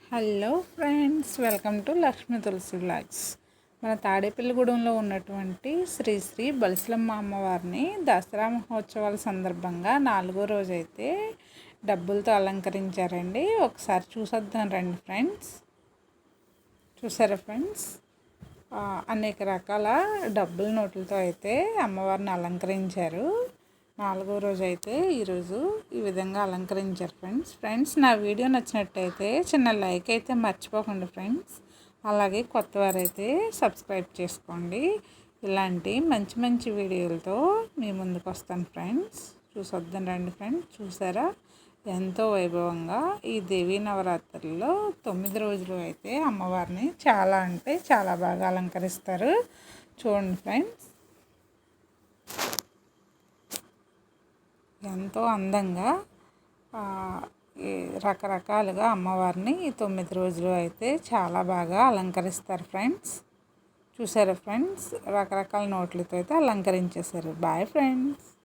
Hello friends, welcome to Lakshmi Tulasi vlogs. మన తాడేపల్లిగూడెంలో ఉన్నటువంటి శ్రీ శ్రీ బలిసలమ్మ అమ్మవారిని దసరా మహోత్సవాల సందర్భంగా 4వ రోజు అయితే డబ్బులతో అలంకరించారండి. ఒకసారి చూసొద్దాం రండి ఫ్రెండ్స్. చూసారా ఫ్రెండ్స్, అనేక రకాల డబ్బుల నోట్లతో అయితే అమ్మవారిని అలంకరించారు. 4వ రోజు అయితే ఈరోజు ఈ విధంగా అలంకరించారు ఫ్రెండ్స్. నా వీడియో నచ్చినట్టయితే చిన్న లైక్ అయితే మర్చిపోకండి ఫ్రెండ్స్. అలాగే కొత్త వారైతే సబ్స్క్రైబ్ చేసుకోండి. ఇలాంటి మంచి మంచి వీడియోలతో మీ ముందుకు వస్తాను ఫ్రెండ్స్. చూసొద్దాం రండి ఫ్రెండ్స్. చూసారా, ఎంతో వైభవంగా ఈ దేవీ నవరాత్రుల్లో 9 రోజులు అయితే అమ్మవారిని చాలా అంటే చాలా బాగా అలంకరిస్తారు. చూడండి ఫ్రెండ్స్, ఎంతో అందంగా రకరకాలుగా అమ్మవారిని ఈ 9 రోజులు అయితే చాలా బాగా అలంకరిస్తారు ఫ్రెండ్స్. చూసారా ఫ్రెండ్స్, రకరకాల నోట్లతో అయితే అలంకరించేశారు. Bye friends.